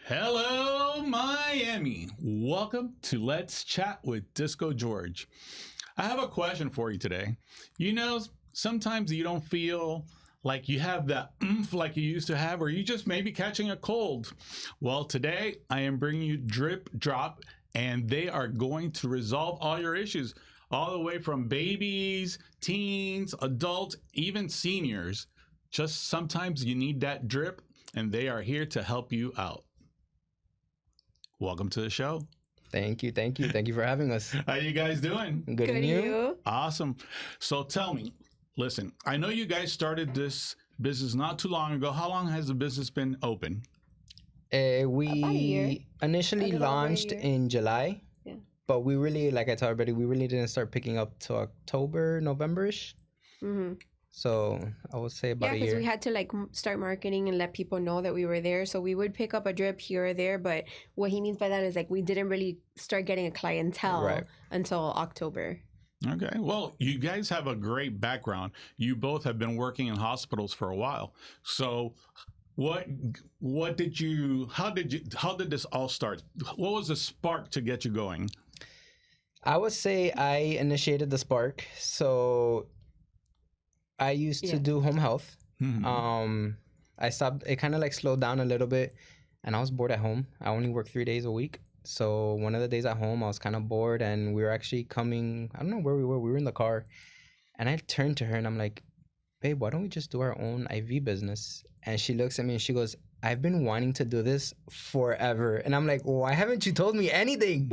Hello, Miami. Welcome to Let's Chat with Disco George. I have a question for you today. You know, sometimes you don't feel like you have that oomph like you used to have, or you just may be catching a cold. Well, today I am bringing you Drip Drop, and they are going to resolve all your issues, all the way from babies, teens, adults, even seniors. Just sometimes you need that drip, and they are here to help you out. Welcome to the show. Thank you for having us. How you guys doing? Good and you? Awesome. So tell me, listen, I know you guys started this business not too long ago. How long has the business been open? We initially launched in July, but we really, like I told everybody, we really didn't start picking up till October, November-ish. Mm-hmm. So I would say about a year. Yeah, because we had to like start marketing and let people know that we were there. So we would pick up a drip here or there, but what he means by that is like we didn't really start getting a clientele until October. Okay. Well, you guys have a great background. You both have been working in hospitals for a while. So how did this all start? What was the spark to get you going? I would say I initiated the spark. So I used to do home health. Mm-hmm. I stopped. It kind of like slowed down a little bit, and I was bored at home. I only work 3 days a week. So one of the days at home, I was kind of bored, and we were actually coming. I don't know where we were. We were in the car, and I turned to her and I'm like, "Babe, why don't we just do our own IV business?" And she looks at me and she goes, "I've been wanting to do this forever." And I'm like, "Why haven't you told me anything?"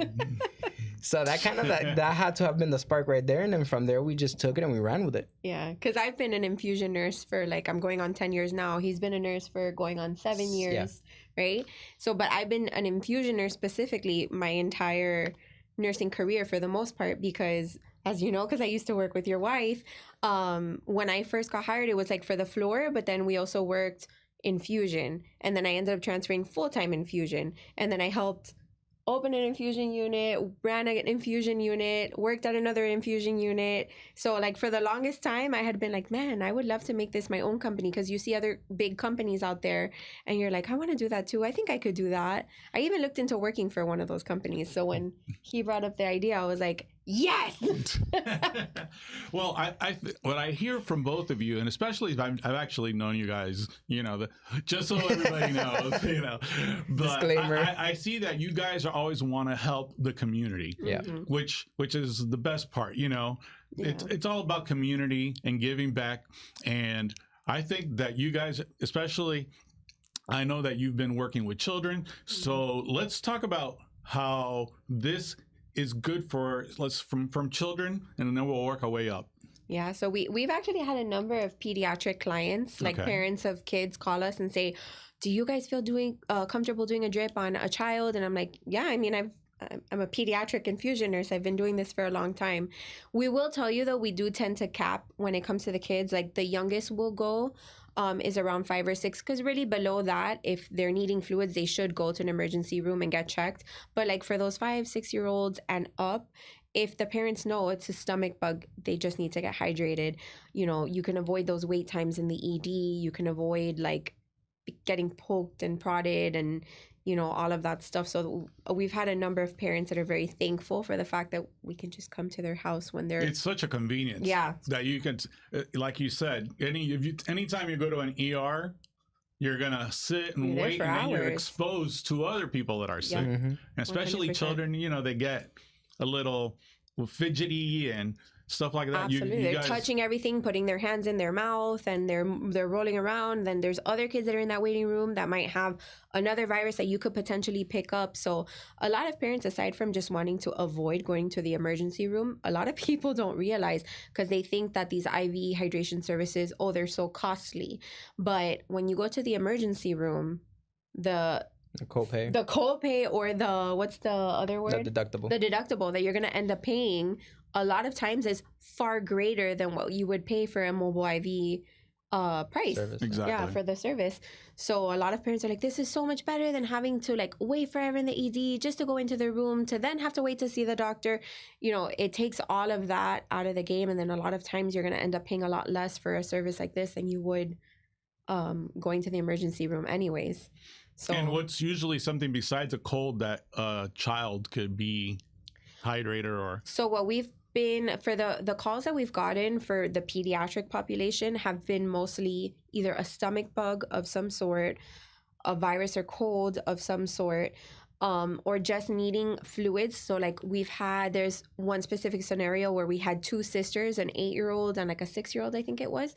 So that kind of that had to have been the spark right there. And then from there, we just took it and we ran with it. Yeah, because I've been an infusion nurse for like, I'm going on 10 years now. He's been a nurse for going on 7 years, right? So, but I've been an infusion nurse specifically my entire nursing career for the most part, because as you know, because I used to work with your wife, when I first got hired, it was like for the floor, but then we also worked infusion. And then I ended up transferring full-time infusion. And then I helped open an infusion unit, ran an infusion unit, worked at another infusion unit. So like for the longest time, I had been like, man, I would love to make this my own company, because you see other big companies out there and you're like, I want to do that too. I think I could do that. I even looked into working for one of those companies. So when he brought up the idea, I was like, yes. Well, what I hear from both of you, and especially if I've actually known you guys, just so everybody knows, but disclaimer. I see that you guys are always want to help the community, which is the best part. It's all about community and giving back, and I think that you guys, especially, I know that you've been working with children, so let's talk about how this is good for from children, and then we'll work our way up. Yeah, so we've actually had a number of pediatric clients, like parents of kids, call us and say, do you guys feel comfortable doing a drip on a child? And I'm like, yeah, I mean, I'm a pediatric infusion nurse. I've been doing this for a long time. We will tell you, though, we do tend to cap when it comes to the kids. Like the youngest will go is around 5 or 6, because really below that, if they're needing fluids, they should go to an emergency room and get checked. But like for those 5-6 year olds and up, if the parents know it's a stomach bug, they just need to get hydrated. You can avoid those wait times in the ED. You can avoid like getting poked and prodded and all of that stuff. So we've had a number of parents that are very thankful for the fact that we can just come to their house when they're... It's such a convenience. Yeah. That you can, like you said, anytime you go to an ER, you're going to sit and wait, and then you're exposed to other people that are sick. Yeah. And especially 100%. Children, they get a little fidgety and stuff like that. Absolutely. They're touching everything, putting their hands in their mouth, and they're rolling around. Then there's other kids that are in that waiting room that might have another virus that you could potentially pick up. So a lot of parents, aside from just wanting to avoid going to the emergency room, a lot of people don't realize, because they think that these IV hydration services, they're so costly. But when you go to the emergency room, the copay or what's the other word? The deductible. The deductible that you're going to end up paying a lot of times is far greater than what you would pay for a mobile IV price. Service. Exactly. Yeah, for the service. So a lot of parents are like, this is so much better than having to like wait forever in the ED just to go into the room to then have to wait to see the doctor. It takes all of that out of the game. And then a lot of times you're going to end up paying a lot less for a service like this than you would going to the emergency room anyways. So, and what's usually something besides a cold that a child could be hydrated or? So what we've been, for the calls that we've gotten for the pediatric population have been mostly either a stomach bug of some sort, a virus or cold of some sort, or just needing fluids. So like there's one specific scenario where we had two sisters, an 8-year-old and like a 6-year-old, I think it was.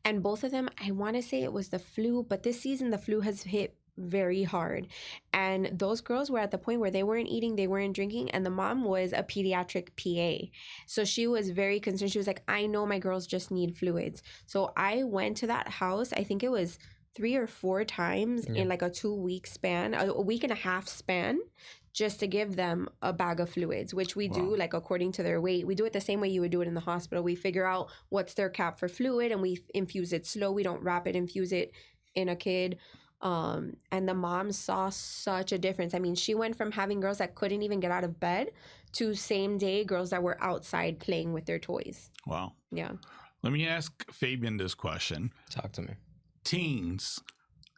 And both of them, I want to say it was the flu, but this season the flu has hit very hard. And those girls were at the point where they weren't eating, they weren't drinking, and the mom was a pediatric PA. So she was very concerned. She was like, I know my girls just need fluids. So I went to that house, I think it was 3 or 4 times in like a 2-week span, a week and a half span, just to give them a bag of fluids, which we do like according to their weight. We do it the same way you would do it in the hospital. We figure out what's their cap for fluid and we infuse it slow. We don't rapid infuse it in a kid. And the mom saw such a difference. I mean, she went from having girls that couldn't even get out of bed to same day girls that were outside playing with their toys. Wow. Yeah. Let me ask Fabian this question. Talk to me. Teens.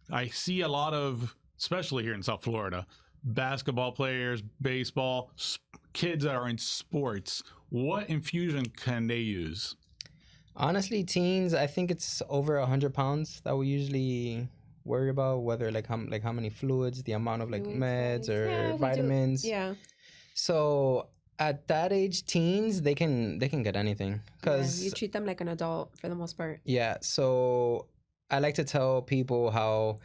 I see a lot of, especially here in South Florida, basketball players, baseball, kids that are in sports. What infusion can they use? Honestly, teens, I think it's over 100 pounds that we usually worry about, whether like how many fluids, the amount of like meds or vitamins. Yeah. So at that age, teens, they can get anything because you treat them like an adult for the most part. Yeah. So I like to tell people how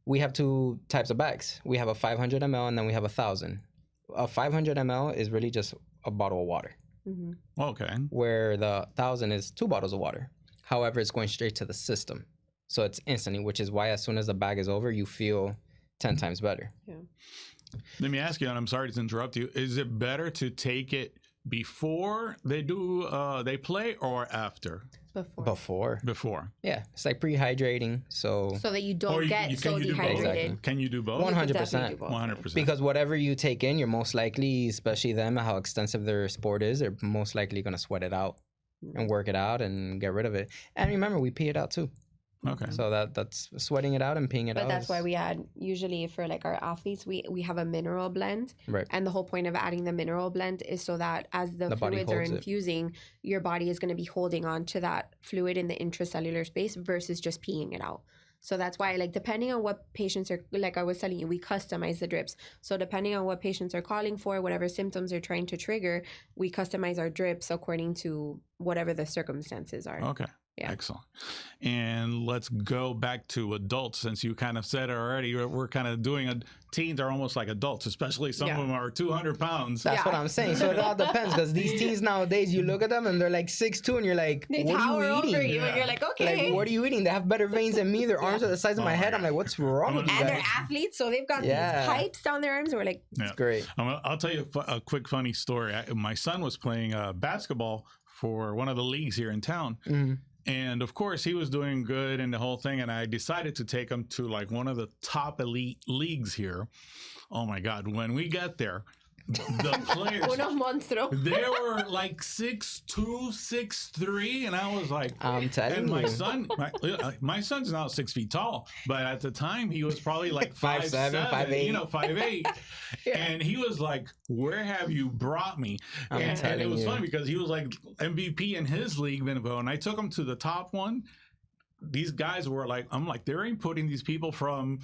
we have 2 types of bags. We have a 500 ml and then we have 1,000. A 500 ml is really just a bottle of water. Mm-hmm. Okay. Where the 1,000 is 2 bottles of water. However, it's going straight to the system. So it's instantly, which is why as soon as the bag is over, you feel 10 times better. Yeah. Let me ask you, and I'm sorry to interrupt you. Is it better to take it before they they play or after? Before. Yeah. It's like pre-hydrating. So that you don't get so dehydrated. Exactly. Can you do both? 100%. 100%. Because whatever you take in, you're most likely, especially them, how extensive their sport is, they're most likely going to sweat it out and work it out and get rid of it. And remember, we pee it out too. Okay. So that's sweating it out and peeing it out. But that's why we add, usually for like our athletes, we have a mineral blend. Right. And the whole point of adding the mineral blend is so that as the fluids are infusing, your body is going to be holding on to that fluid in the intracellular space versus just peeing it out. So that's why, like, depending on what patients are, like I was telling you, we customize the drips. So depending on what patients are calling for, whatever symptoms they're trying to trigger, we customize our drips according to whatever the circumstances are. Okay. Yeah. Excellent. And let's go back to adults, since you kind of said it already. We're kind of doing teens are almost like adults, especially some of them are 200 pounds. That's what I'm saying. So it all depends, because these teens nowadays, you look at them and they're like 6'2", and you're like, they what are you eating? Over you, and you're like, okay. Like, what are you eating? They have better veins than me. Their arms are the size of my head. I'm like, what's wrong with you guys? And they're athletes, so they've got these pipes down their arms. We're like, it's great. I'll tell you a quick funny story. My son was playing basketball for one of the leagues here in town. Mm-hmm. And of course, he was doing good in the whole thing. And I decided to take him to like one of the top elite leagues here. Oh my God. When we got there, the players, they were like 6'2", 6'3", and I was like, I'm telling you. My son's now 6 feet tall, but at the time he was probably like 5'7", 5'8", 5'8", and he was like, "Where have you brought me?" And it was funny because he was like MVP in his league, Vinvo, and I took him to the top one. These guys were like, I'm like, they're putting these people from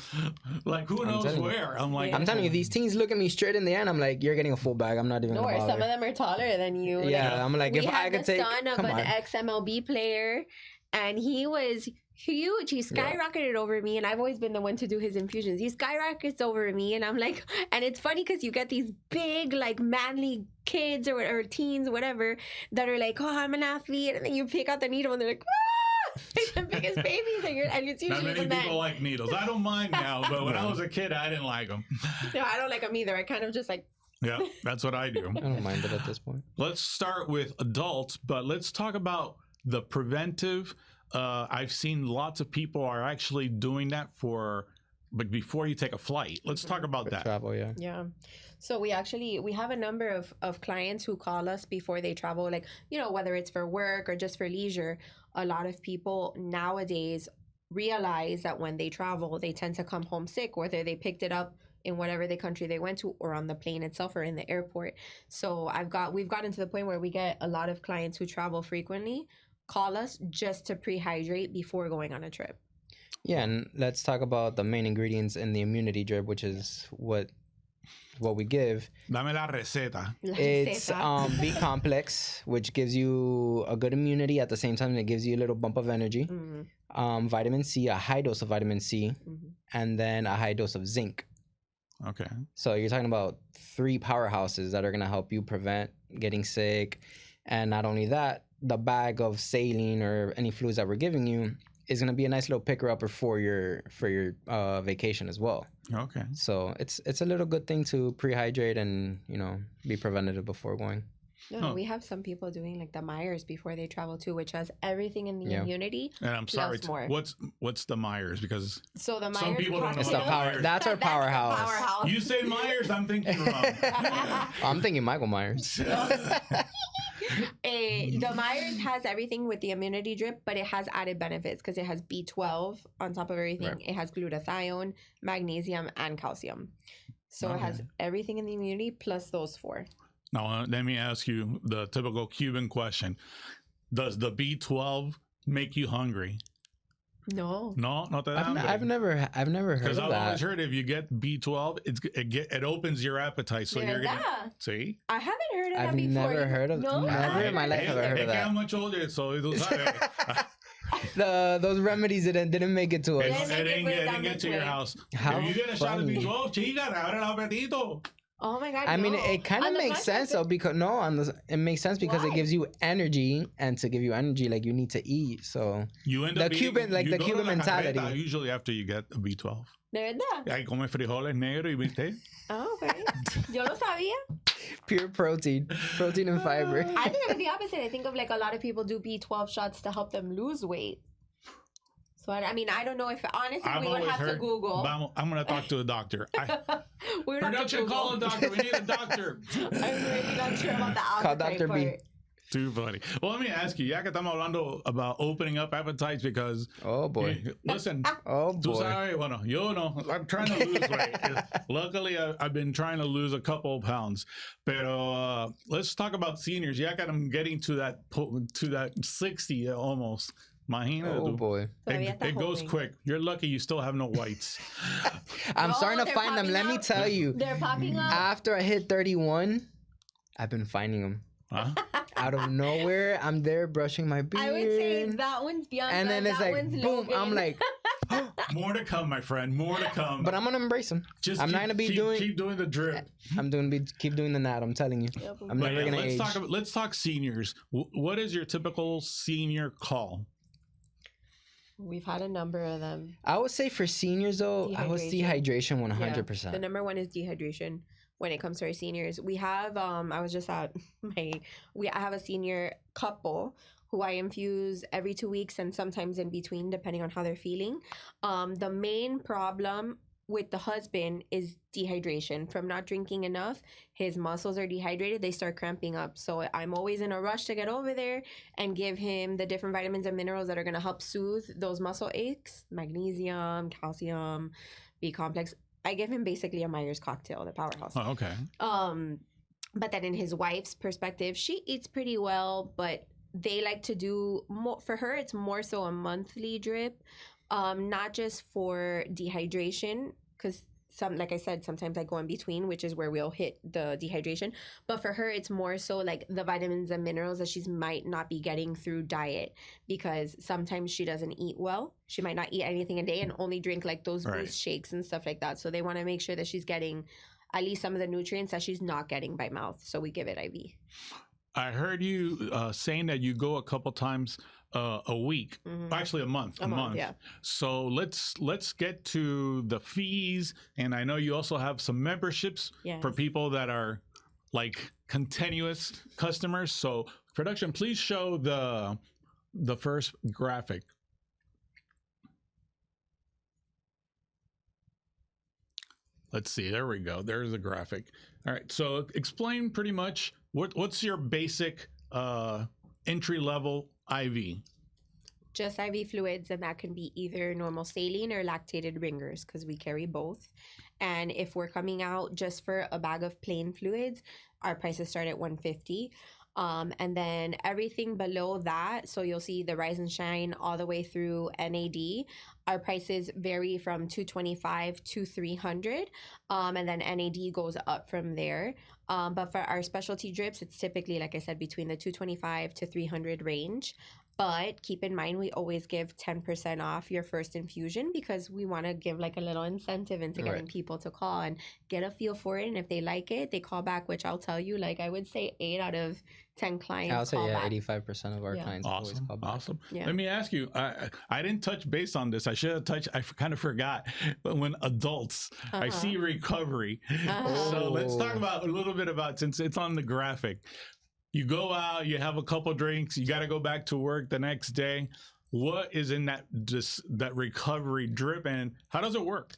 like who knows where. I'm telling you, these teens look at me straight in the eye, and I'm like, you're getting a full bag. I'm not even. No, or some of them are taller than you. Yeah, I'm like, if I could take. We had the son of an ex-MLB player, and he was huge. He skyrocketed over me, and I've always been the one to do his infusions. He skyrockets over me, and I'm like, and it's funny because you get these big, like, manly kids or teens, whatever, that are like, oh, I'm an athlete, and then you pick out the needle, and they're like, like the biggest babies, and it's usually not many people like needles. I don't mind now, but when I was a kid, I didn't like them. No, I don't like them either. I kind of just like. Yeah, that's what I do. I don't mind it at this point. Let's start with adults, but let's talk about the preventive. I've seen lots of people are actually doing that but before you take a flight. Let's talk about that. Travel, yeah. Yeah. So we have a number of clients who call us before they travel, like, whether it's for work or just for leisure. A lot of people nowadays realize that when they travel, they tend to come home sick, whether they picked it up in whatever the country they went to or on the plane itself or in the airport. So we've gotten to the point where we get a lot of clients who travel frequently call us just to pre-hydrate before going on a trip. Yeah, and let's talk about the main ingredients in the immunity drip, which is what we give. Dame la receta. It's B complex, which gives you a good immunity at the same time. It gives you a little bump of energy. Vitamin C, a high dose of vitamin C, and then a high dose of zinc. Okay. So you're talking about 3 powerhouses that are going to help you prevent getting sick. And not only that, the bag of saline or any fluids that we're giving you is going to be a nice little picker-upper for your vacation as well. Okay. So it's a little good thing to pre-hydrate and, be preventative before going. No, we have some people doing like the Myers before they travel too, which has everything in the immunity. And I'm sorry, more. what's the Myers? Because so the Myers, some people don't know it's the power. That's our powerhouse. You say Myers, I'm thinking wrong. I'm thinking Michael Myers. The Myers has everything with the immunity drip, but it has added benefits because it has B12 on top of everything. Right. It has glutathione, magnesium, and calcium. So it has everything in the immunity plus those 4. Now, let me ask you the typical Cuban question. Does the B12 make you hungry? No. No, not that I've never heard of that. Because I've always heard if you get B12, it opens your appetite. So you're going to... See? I haven't heard of that I've before. Never heard of no? Never in my life have I heard of that. I'm much older, so it was... Those remedies didn't make it to us. It didn't get to your house. How if you get a shot of B12, chica, abre el apetito. Oh my God! I mean, it kind of makes sense though because it makes sense because it gives you energy, and to give you energy, like you need to eat. So you end up the Cuban mentality. Usually after you get a B12. ¿De verdad? Ahí come frijoles negros y viste. Oh, okay. Yo lo sabía. Pure protein and fiber. I think I'm the opposite. I think of like a lot of people do B12 shots to help them lose weight. So, I mean, I don't know if, honestly, we would have to Google. I'm going to talk to a doctor. Production, call a doctor. We need a doctor. I'm really not sure about the Call Dr. B. Too funny. Well, let me ask you, ya que estamos hablando about opening up appetites because... Oh, boy. Listen. Oh, boy. Tú sabes, bueno, yo no. I'm trying to lose weight. Luckily, I've been trying to lose a couple of pounds. Pero let's talk about seniors. Ya que I'm getting to that 60 almost. Imagínate. Oh, boy. It goes quick. You're lucky you still have no whites. I'm starting to find them. Let me tell you. They're popping up. After I hit 31, I've been finding them. Huh? Out of nowhere, I'm there brushing my beard. I would say that one's Bianca. And then it's like, boom. Logan. I'm like... More to come, my friend. More to come. But I'm gonna embrace them. I'm not gonna keep doing the drip. Keep doing the nat. I'm telling you. I'm never gonna age. Let's talk seniors. What is your typical senior call? We've had a number of them. I would say for seniors though, I would dehydration 100%. Yeah. The number one is dehydration when it comes to our seniors. We have I was just at I have a senior couple who I infuse every 2 weeks and sometimes in between depending on how they're feeling. The main problem with the husband is dehydration. From not drinking enough, his muscles are dehydrated, they start cramping up. So I'm always in a rush to get over there and give him the different vitamins and minerals that are going to help soothe those muscle aches. Magnesium, calcium, B complex. I give him basically a Myers cocktail, the powerhouse. Oh, okay. But then in his wife's perspective, she eats pretty well, but they like to do more. For her, it's more so a monthly drip. Not just for dehydration, because like I said, sometimes I go in between, which is where we'll hit the dehydration. But for her, it's more so like the vitamins and minerals that she might not be getting through diet, because sometimes she doesn't eat well. She might not eat anything a day and only drink like those boost shakes and stuff like that. So they want to make sure that she's getting at least some of the nutrients that she's not getting by mouth. So we give it IV. I heard you saying that you go a couple times a week, actually a month. Yeah. So let's get to the fees, and I know you also have some memberships for people that are like continuous customers. So production, please show the first graphic. Let's see. There we go. There's the graphic. All right. So explain pretty much what's your basic entry level IV. just IV fluids, and that can be either normal saline or lactated ringers because we carry both. And if we're coming out just for a bag of plain fluids, our prices start at $150. And then everything below that, so you'll see the Rise and Shine all the way through NAD. Our prices vary from $225 to $300, and then NAD goes up from there. But for our specialty drips, it's typically, like I said, between the $225 to $300 range. But keep in mind, we always give 10% off your first infusion because we want to give like a little incentive into getting people to call and get a feel for it. And if they like it, they call back, which I'll tell you, like I would say 8 out of 10 clients. I'll say call back. 85% of our clients always call back. Awesome. Yeah. Let me ask you, I didn't touch base on this. I should have touched, I kind of forgot. But when adults, I see recovery. So let's talk about a little bit about, since it's on the graphic. You go out, you have a couple drinks, you got to go back to work the next day. What is in that recovery drip, and how does it work?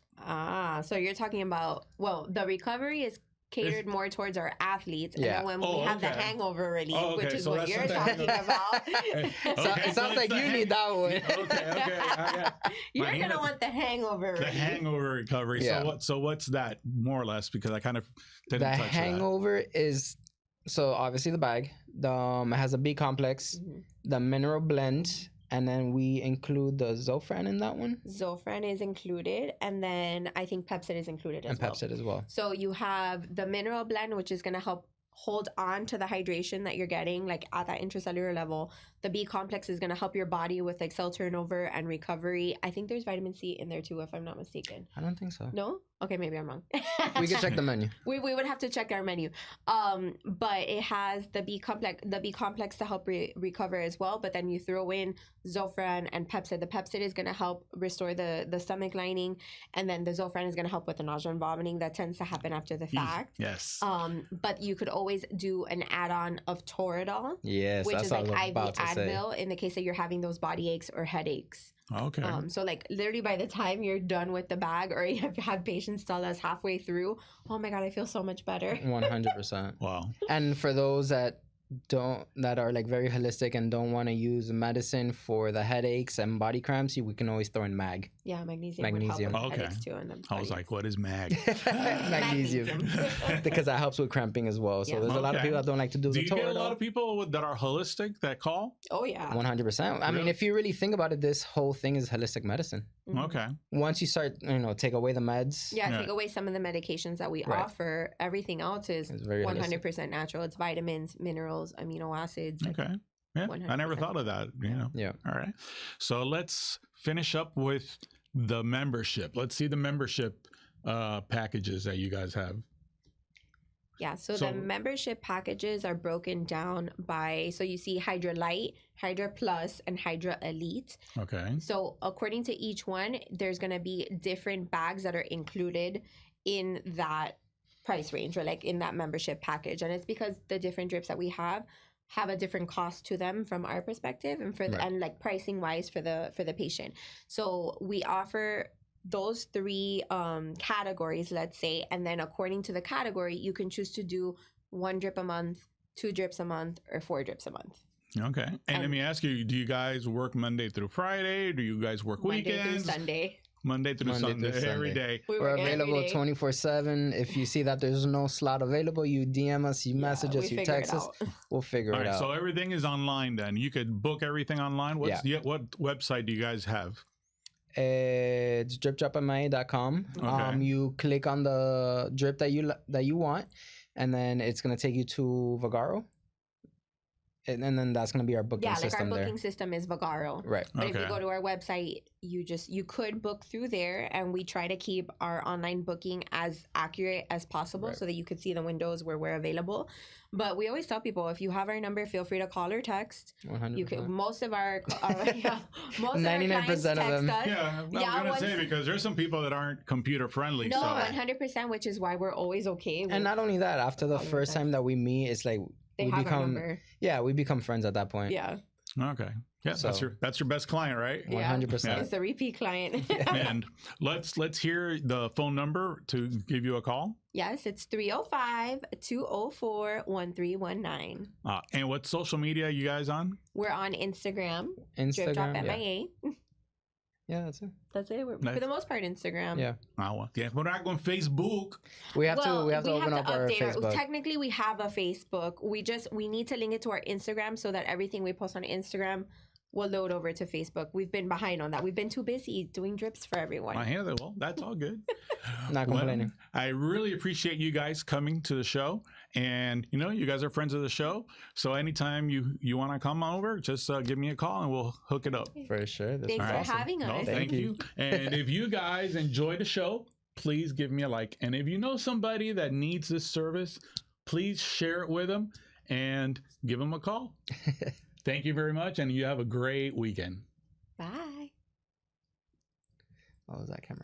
So you're talking about, well, the recovery is catered more towards our athletes, and then when we have the hangover relief, which is what you're talking about. It sounds like you need that one. Okay. You're gonna want the hangover relief. The hangover recovery. Yeah. So what's that more or less? Because I kind of didn't touch that. The hangover is, so obviously the bag, it has a B complex, the mineral blend, and then we include the Zofran in that one. Zofran is included, and then I think Pepsid is included as well. And Pepsid as well. So you have the mineral blend, which is going to help hold on to the hydration that you're getting, like at that intracellular level. The B complex is going to help your body with like cell turnover and recovery. I think there's vitamin C in there too, if I'm not mistaken. I don't think so. No? Okay, maybe I'm wrong. We can check the menu. We would have to check our menu. But it has the B complex to help recover as well. But then you throw in Zofran and Pepsid. The Pepsid is going to help restore the stomach lining, and then the Zofran is going to help with the nausea and vomiting that tends to happen after the fact. Yes. But you could always do an add-on of Toradol, yes, which that's is like what I was IV about to say. Advil in the case that you're having those body aches or headaches. Okay. So like literally by the time you're done with the bag, or you have had patients tell us halfway through, oh my God, I feel so much better. 100%. Wow. And for those that are like very holistic and don't want to use medicine for the headaches and body cramps, we can always throw in mag. Yeah, magnesium. Would help with headaches too, and I was like, what is mag? Magnesium. Because that helps with cramping as well. So there's a lot of people that don't like to do the Toradol. Do you get a lot of people that are holistic that call? Oh yeah. 100%. I mean, if you really think about it, this whole thing is holistic medicine. Okay. Once you start, take away the meds. Yeah, take away some of the medications that we offer. Everything else is 100% natural. It's vitamins, minerals, amino acids. Okay. Yeah, 100%. I never thought of that, Yeah. All right. So let's finish up with the membership. Let's see the membership packages that you guys have. Yeah, so the membership packages are broken down by, so you see Hydra Light, Hydra Plus, and Hydra Elite. Okay. So according to each one, there's going to be different bags that are included in that price range, or like in that membership package. And it's because the different drips that we have a different cost to them from our perspective, and and like pricing wise for the patient. So we offer those 3 categories, let's say, and then according to the category, you can choose to do 1 drip a month, 2 drips a month, or 4 drips a month. Okay. And let me ask you, do you guys work Monday through Friday? Do you guys work weekends? Monday through Sunday. Every day. We're available 24/7. If you see that there's no slot available, you DM us, you message us, you text us. We'll figure it out. So everything is online then. You could book everything online. What website do you guys have? It's DripDropMIA.com. Okay. You click on the drip that you want, and then it's gonna take you to Vagaro. And then that's going to be our booking system there. Our booking system is Vagaro. Right. But if you go to our website, you could book through there, and we try to keep our online booking as accurate as possible so that you could see the windows where we're available. But we always tell people, if you have our number, feel free to call or text. 100%. You can, most of our 99% of them. Us. Yeah, I was going to say, because there's some people that aren't computer friendly. No, 100%, which is why we're always okay. And not only that, after the first time that we meet, it's like, we become friends at that point. Yeah. Okay. Yeah, So- that's your best client, right? 100%. It's a repeat client. And let's hear the phone number to give you a call. Yes, it's 305-204-1319. And what social media are you guys on? We're on Instagram. Instagram. DripDropMIA. Yeah, that's it. That's it. We're, Nice. For the most part, Instagram. Yeah. Yeah, we're not going Facebook. We have to open up our update Facebook. Technically, we have a Facebook. We need to link it to our Instagram so that everything we post on Instagram will load over to Facebook. We've been behind on that. We've been too busy doing drips for everyone. I hear that. Well, that's all good. Not complaining. I really appreciate you guys coming to the show. And, you guys are friends of the show. So anytime you want to come over, just give me a call and we'll hook it up. For sure. Thanks for having us. No, thank you. And if you guys enjoy the show, please give me a like. And if you know somebody that needs this service, please share it with them and give them a call. Thank you very much. And you have a great weekend. Bye. What was that camera?